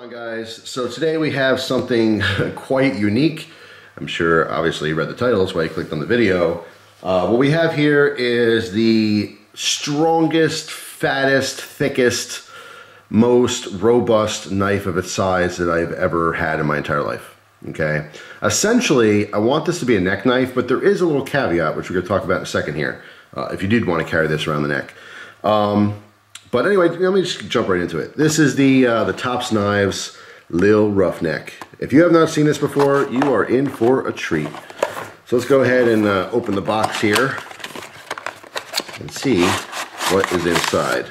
on, guys? So today we have something quite unique. I'm sure obviously you read the title, that's why you clicked on the video. What we have here is the strongest, fattest, thickest, most robust knife of its size that I've ever had in my entire life. Okay, essentially I want this to be a neck knife, but there is a little caveat which we're going to talk about in a second here, if you did want to carry this around the neck. But anyway, let me just jump right into it. This is the Tops Knives Lil Roughneck. If you have not seen this before, you are in for a treat. So let's go ahead and open the box here and see what is inside.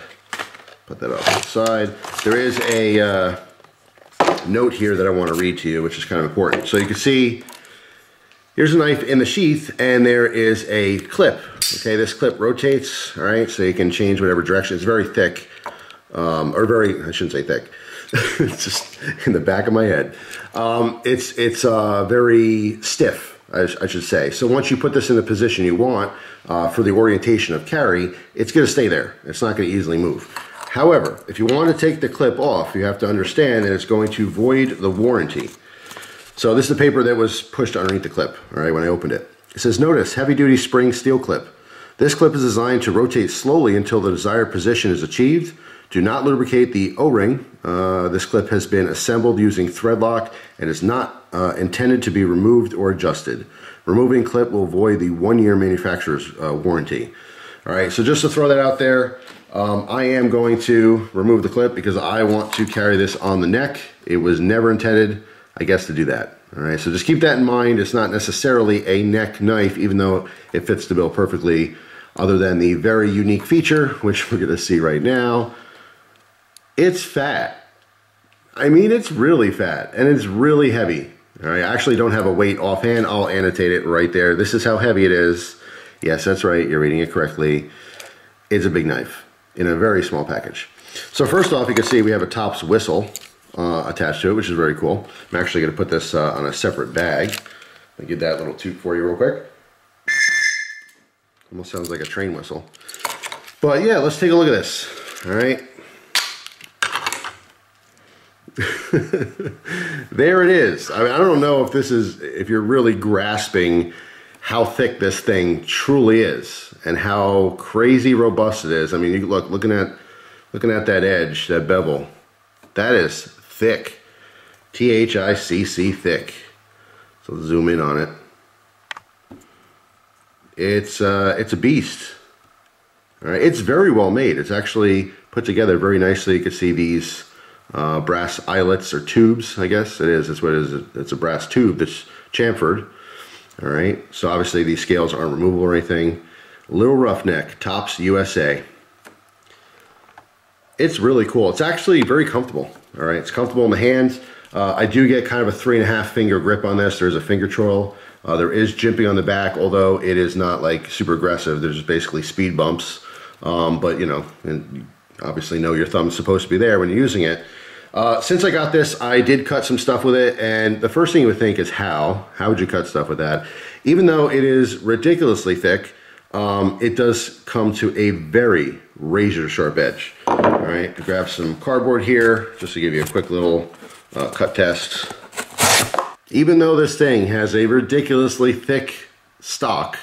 Put that off to the side. There is a note here that I want to read to you, which is kind of important. So you can see here's a knife in the sheath, and there is a clip. Okay, this clip rotates, all right, so you can change whatever direction. It's very thick, or very, I shouldn't say thick. It's just in the back of my head. It's very stiff, I should say. So once you put this in the position you want for the orientation of carry, it's going to stay there. It's not going to easily move. However, if you want to take the clip off, you have to understand that it's going to void the warranty. So this is the paper that was pushed underneath the clip, all right, when I opened it. It says, notice, heavy-duty spring steel clip. This clip is designed to rotate slowly until the desired position is achieved. Do not lubricate the O-ring. This clip has been assembled using thread lock and is not intended to be removed or adjusted. Removing clip will void the 1-year manufacturer's warranty. All right, so just to throw that out there, I am going to remove the clip because I want to carry this on the neck. It was never intended, I guess, to do that. All right, so just keep that in mind. It's not necessarily a neck knife, even though it fits the bill perfectly, other than the very unique feature, which we're gonna see right now. It's fat. I mean, it's really fat, and it's really heavy. All right, I actually don't have a weight offhand. I'll annotate it right there. This is how heavy it is. Yes, that's right, you're reading it correctly. It's a big knife in a very small package. So first off, you can see we have a Tops whistle attached to it, which is very cool. I'm actually going to put this on a separate bag. Let me get that little toot for you real quick. Almost sounds like a train whistle. But yeah, let's take a look at this. All right. There it is. I mean, I don't know if this is, if you're really grasping how thick this thing truly is and how crazy robust it is. I mean, you look, looking at that edge, that bevel, that is thick. T-H-I-C-C, thick. So zoom in on it. It's a beast. All right, it's very well made. It's actually put together very nicely. You can see these brass eyelets or tubes, I guess it is. That's what it is. It's a brass tube that's chamfered. All right, so obviously these scales aren't removable or anything. Lil Roughneck, Tops USA. It's really cool. It's actually very comfortable. All right, it's comfortable in the hands. I do get kind of a 3.5 finger grip on this. There's a finger troll. There is jimping on the back, although it is not like super aggressive. There's just basically speed bumps. But you know, and you obviously know your thumb's supposed to be there when you're using it. Since I got this, I did cut some stuff with it, and the first thing you would think is how would you cut stuff with that? Even though it is ridiculously thick, it does come to a very razor sharp edge. All right, grab some cardboard here just to give you a quick little cut test. Even though this thing has a ridiculously thick stock,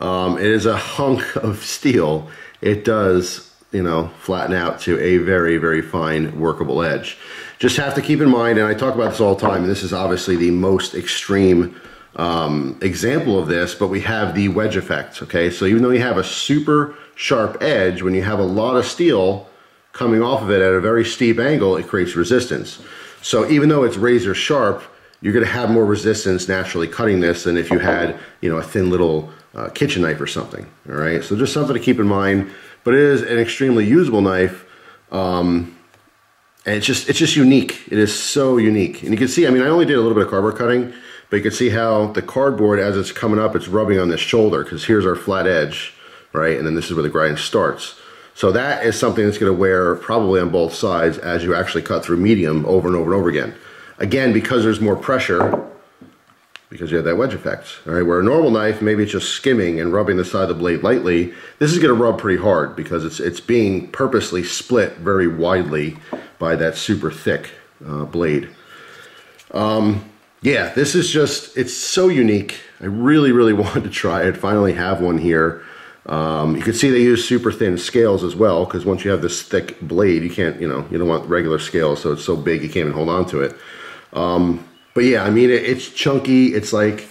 it is a hunk of steel. It does, you know, flatten out to a very, very fine workable edge. Just have to keep in mind, and I talk about this all the time, and this is obviously the most extreme example of this, but we have the wedge effect, okay? So even though you have a super sharp edge, when you have a lot of steel coming off of it at a very steep angle, it creates resistance. So even though it's razor sharp, you're gonna have more resistance naturally cutting this than if you had, you know, a thin little kitchen knife or something, all right? So just something to keep in mind, but it is an extremely usable knife, and it's just unique. It is so unique. And you can see, I mean, I only did a little bit of cardboard cutting, but you can see how the cardboard, as it's coming up, it's rubbing on this shoulder, because here's our flat edge, right? And then this is where the grind starts. So that is something that's gonna wear probably on both sides as you actually cut through medium over and over and over again. Again, because there's more pressure, because you have that wedge effect. All right, where a normal knife, maybe it's just skimming and rubbing the side of the blade lightly, this is gonna rub pretty hard because it's being purposely split very widely by that super thick blade. Yeah, this is just, it's so unique. I really, really wanted to try it. Finally have one here. You can see they use super thin scales as well, because once you have this thick blade, you can't, you don't want regular scales, so it's so big you can't even hold on to it. But yeah, I mean, it's chunky. It's like,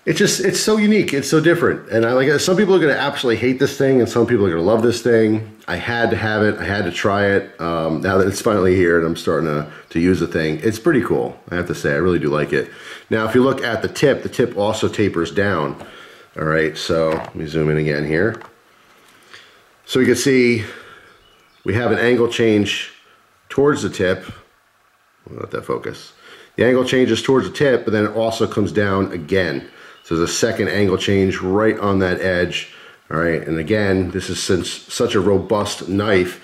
it's so unique. It's so different. And some people are going to absolutely hate this thing, and some people are going to love this thing. I had to have it. I had to try it. Now that it's finally here and I'm starting to use the thing, it's pretty cool. I have to say, I really do like it. Now, if you look at the tip also tapers down. All right, so let me zoom in again here. So you can see we have an angle change towards the tip. I'll let that focus. The angle changes towards the tip, but then it also comes down again. So there's a second angle change right on that edge. All right, and again, this is such a robust knife.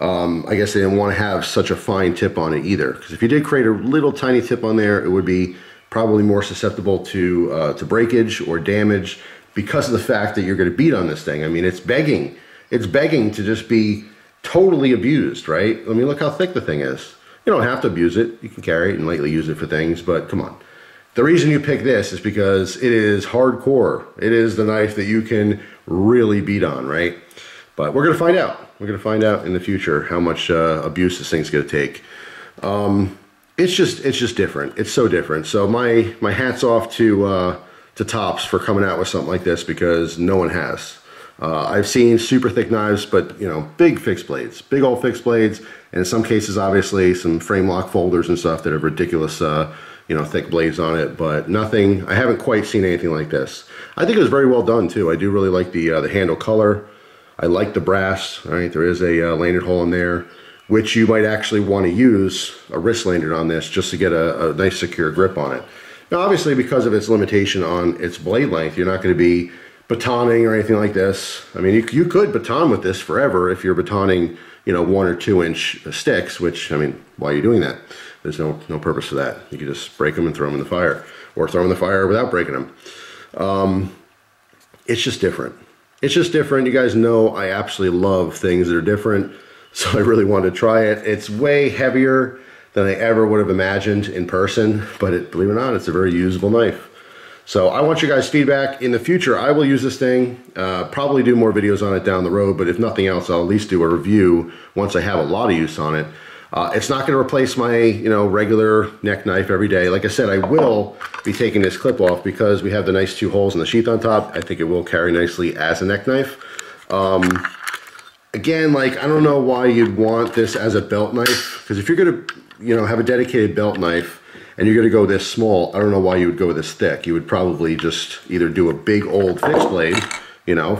I guess they didn't want to have such a fine tip on it either, because if you did create a little tiny tip on there, it would be probably more susceptible to breakage or damage because of the fact that you're going to beat on this thing. I mean, it's begging to just be totally abused, right? I mean, look how thick the thing is. You don't have to abuse it. You can carry it and lightly use it for things, but come on. The reason you pick this is because it is hardcore. It is the knife that you can really beat on, right? But we're going to find out. We're going to find out in the future how much abuse this thing's going to take. It's just different. It's so different. So my hat's off to Tops for coming out with something like this, because no one has. I've seen super thick knives, but big fixed blades, big old fixed blades, and in some cases, obviously, some frame lock folders and stuff that have ridiculous, thick blades on it. But nothing. I haven't quite seen anything like this. I think it was very well done too. I do really like the handle color. I like the brass. All right, there is a lanyard hole in there, which you might actually want to use a wrist lanyard on this just to get a nice secure grip on it. Now, obviously, because of its limitation on its blade length, you're not going to be batoning or anything like this. I mean, you could baton with this forever if you're batoning, 1 or 2 inch sticks, which, I mean, why are you doing that? There's no purpose for that. You can just break them and throw them in the fire, or throw them in the fire without breaking them. It's just different. It's just different. You guys know I absolutely love things that are different, so I really wanted to try it. It's way heavier than I ever would have imagined in person, but believe it or not, it's a very usable knife. So I want you guys' feedback. In the future, I will use this thing, probably do more videos on it down the road, but if nothing else, I'll at least do a review once I have a lot of use on it. It's not going to replace my, regular neck knife every day. Like I said, I will be taking this clip off because we have the nice 2 holes in the sheath on top. I think it will carry nicely as a neck knife. Again, I don't know why you'd want this as a belt knife, because if you're going to, have a dedicated belt knife and you're going to go this small, I don't know why you would go this thick. You would probably just either do a big old fixed blade,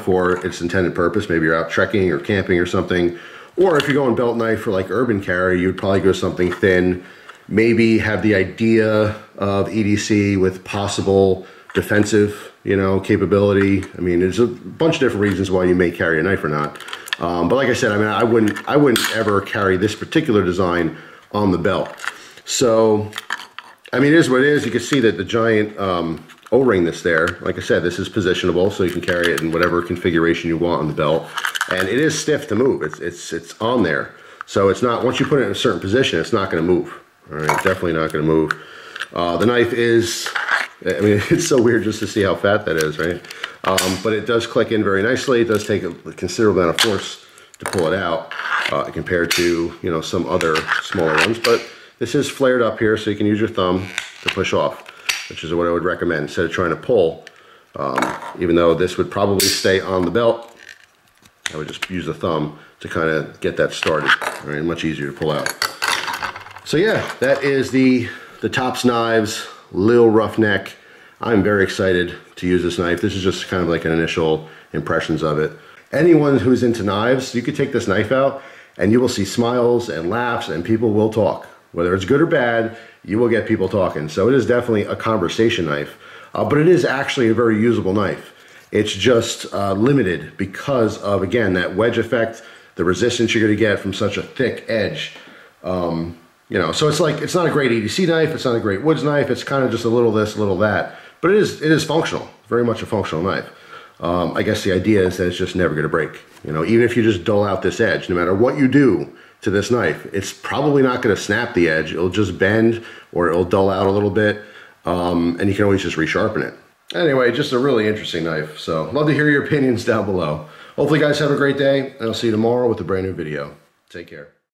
for its intended purpose. Maybe you're out trekking or camping or something. Or if you're going belt knife for urban carry, you'd probably go something thin. Maybe have the idea of EDC with possible defensive, capability. I mean, there's a bunch of different reasons why you may carry a knife or not. But like I said, I mean, I wouldn't ever carry this particular design on the belt. So, I mean, it is what it is. You can see that the giant O-ring that's there, like I said, this is positionable, so you can carry it in whatever configuration you want on the belt. And it is stiff to move. It's on there. So it's not, once you put it in a certain position, it's not going to move. All right, definitely not going to move. The knife is, I mean, it's so weird just to see how fat that is, right? But it does click in very nicely. It does take a considerable amount of force to pull it out compared to, some other smaller ones. But this is flared up here, so you can use your thumb to push off, which is what I would recommend instead of trying to pull. Even though this would probably stay on the belt, I would just use the thumb to kind of get that started. All right, much easier to pull out. So yeah, that is the Tops Knives Lil Roughneck. I'm very excited to use this knife. This is just kind of like an initial impressions of it. Anyone who's into knives, you could take this knife out and you will see smiles and laughs and people will talk. Whether it's good or bad, you will get people talking. So it is definitely a conversation knife, but it is actually a very usable knife. It's just limited because of, again, that wedge effect, the resistance you're going to get from such a thick edge. So it's not a great EDC knife, it's not a great woods knife, it's kind of just a little this, a little that, but it is functional, very much a functional knife. I guess the idea is that it's just never going to break. Even if you just dull out this edge, no matter what you do, to this knife. It's probably not going to snap the edge. It'll just bend or it'll dull out a little bit. And you can always just resharpen it. Anyway, just a really interesting knife. So love to hear your opinions down below. Hopefully you guys have a great day, and I'll see you tomorrow with a brand new video. Take care.